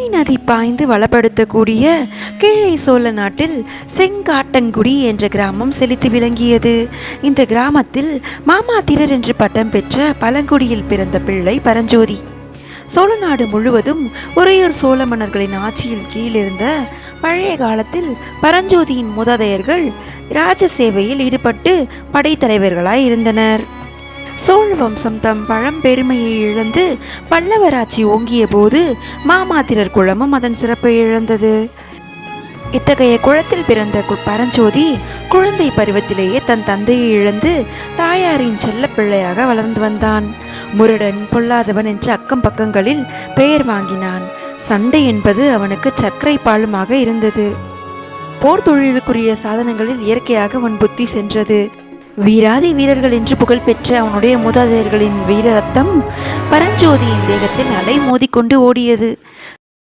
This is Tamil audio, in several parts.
பொன்னி நதி பாய்ந்து வளப்படுத்தக்கூடிய கீழே சோழ நாட்டில் செங்காட்டங்குடி என்ற கிராமம் செழித்து விளங்கியது. இந்த கிராமத்தில் மாமாத்திரர் என்று பட்டம் பெற்ற பழங்குடியில் பிறந்த பிள்ளை பரஞ்சோதி. சோழ நாடு முழுவதும் உறையூர் சோழ மன்னர்களின் ஆட்சியில் கீழிருந்த பழைய காலத்தில் பரஞ்சோதியின் மூதாதையர்கள் ராஜ சேவையில் ஈடுபட்டு படைத்தலைவர்களாய் இருந்தனர். சோழ வம்சம் தம் பழம்பெருமையை இழந்து பல்லவராட்சி ஓங்கிய போது மாமாத்திரர் குலமும் அதன் சிறப்பை இழந்தது. இத்தகைய குலத்தில் பிறந்த பரஞ்சோதி குழந்தை பருவத்திலேயே தன் தந்தையை இழந்து தாயாரின் செல்ல பிள்ளையாக வளர்ந்து வந்தான். முரடன், பொல்லாதவன் என்ற அக்கம் பக்கங்களில் பெயர் வாங்கினான். சண்டை என்பது அவனுக்கு சர்க்கரை பாலுமாக இருந்தது. போர் தொழிலுக்குரிய சாதனங்களில் இயற்கையாக அவன் புத்தி சென்றது. வீராதி வீரர்கள் என்று புகழ்பெற்ற அவனுடைய மூதாதையர்களின் வீர ரத்தம் பரஞ்சோதியின் தேகத்தில் அலை மோதிக்கொண்டு ஓடியது.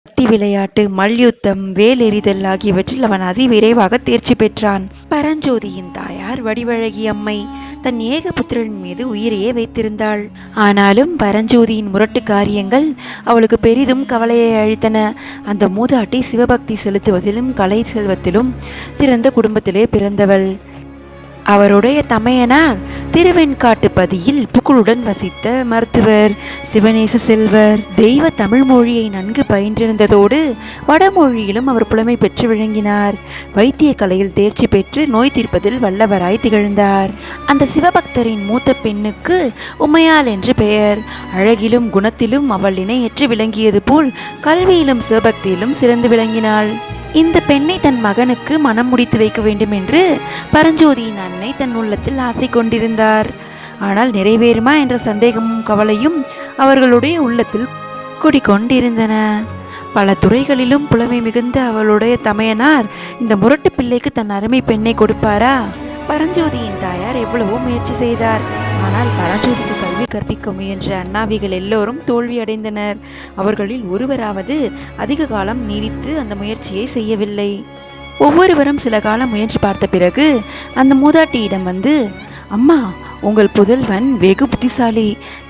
கத்தி விளையாட்டு, மல்யுத்தம், வேல் எறிதல் ஆகியவற்றில் அவன் அதிவிரைவாக தேர்ச்சி பெற்றான். பரஞ்சோதியின் தாயார் வடிவழகி அம்மை தன் ஏக புத்திரன் மீது உயிரையே வைத்திருந்தாள். ஆனாலும் பரஞ்சோதியின் முரட்டு காரியங்கள் அவளுக்கு பெரிதும் கவலையை அளித்தன. அந்த மூதாட்டி சிவபக்தி செலுத்துவதிலும் கலை செல்வத்திலும் சிறந்த குடும்பத்திலே பிறந்தவள். அவருடைய தமையனார் திருவெண்காட்டுப்பதியில் புகழுடன் வசித்த மருத்துவர் சிவநேச செல்வர். தெய்வ தமிழ் மொழியை நன்கு பயின்றிருந்ததோடு வடமொழியிலும் அவர் புலமை பெற்று விளங்கினார். வைத்திய கலையில் தேர்ச்சி பெற்று நோய் தீர்ப்பதில் வல்லவராய் திகழ்ந்தார். அந்த சிவபக்தரின் மூத்த பெண்ணுக்கு உமையாள் என்று பெயர். அழகிலும் குணத்திலும் அவள் இணையற்று விளங்கியது போல் கல்வியிலும் சிவபக்தியிலும் சிறந்து விளங்கினாள். இந்த பெண்ணை தன் மகனுக்கு மனம் முடித்து வைக்க வேண்டும் என்று பரஞ்சோதியின் அன்னை தன் உள்ளத்தில் ஆசை கொண்டிருந்தார். ஆனால் நிறைவேறுமா என்ற சந்தேகமும் கவலையும் அவர்களுடைய உள்ளத்தில் குடிக்கொண்டிருந்தன. பல துறைகளிலும் புலமை மிகுந்த அவளுடைய தமையனார் இந்த முரட்டு பிள்ளைக்கு தன் அருமை பெண்ணை கொடுப்பாரா? பரஞ்சோதியின் தாயார் எவ்வளவோ முயற்சி செய்தார். ஆனால் பரஞ்சோதிக்கு கல்வி கற்பிக்க முயன்ற அண்ணாவிகள் எல்லோரும் தோல்வி அடைந்தனர். அவர்களில் ஒருவராவது அதிக காலம் நீடித்து அந்த முயற்சியை செய்யவில்லை. ஒவ்வொருவரும் சில காலம் முயன்று பார்த்த பிறகு அந்த மூதாட்டியிடம் வந்து, அம்மா, உங்கள் புதல்வன் வெகு புத்திசாலி.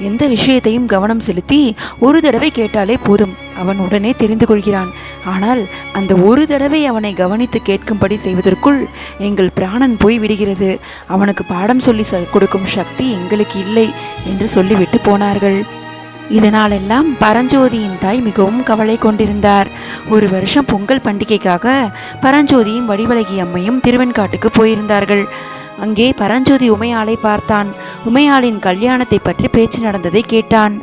எந்த விஷயத்தையும் கவனம் செலுத்தி ஒரு தடவை கேட்டாலே போதும், அவன் உடனே தெரிந்து கொள்கிறான். ஆனால் அந்த ஒரு தடவை அவனை கவனித்து கேட்கும்படி செய்வதற்குள் எங்கள் பிராணன் போய் விடுகிறது. அவனுக்கு பாடம் சொல்லி கொடுக்கும் சக்தி எங்களுக்கு இல்லை என்று சொல்லிவிட்டு போனார்கள். இதனாலெல்லாம் பரஞ்சோதியின் தாய் மிகவும் கவலை கொண்டிருந்தார். ஒரு வருஷம் பொங்கல் பண்டிகைக்காக பரஞ்சோதியும் வடிவழகி அம்மையும் திருவெண்காட்டுக்கு போயிருந்தார்கள். அங்கே பரஞ்சோதி உமையாளை பார்த்தான். உமையாளின் கல்யாணத்தை பற்றி பேச்சு நடந்ததை கேட்டான்.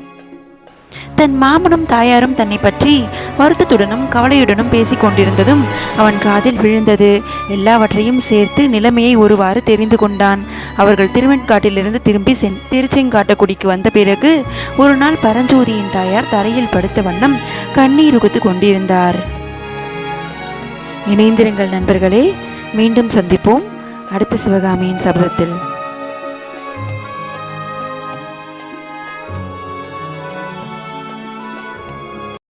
தன் மாமனும் தாயாரும் தன்னை பற்றி வருத்தத்துடனும் கவலையுடனும் பேசிக் கொண்டிருந்ததும் அவன் காதில் விழுந்தது. எல்லாவற்றையும் சேர்த்து நிலைமையை ஒருவாறு தெரிந்து கொண்டான். அவர்கள் திருவெண்காட்டிலிருந்து திரும்பி திருச்செங்காட்டக்குடிக்கு வந்த பிறகு ஒரு நாள் பரஞ்சோதியின் தாயார் தரையில் படுத்த வண்ணம் கண்ணீர் உகுத்து கொண்டிருந்தார். இணைந்திருங்கள் நண்பர்களே, மீண்டும் சந்திப்போம் அடுத்த சிவகாமியின் சபதத்தில்.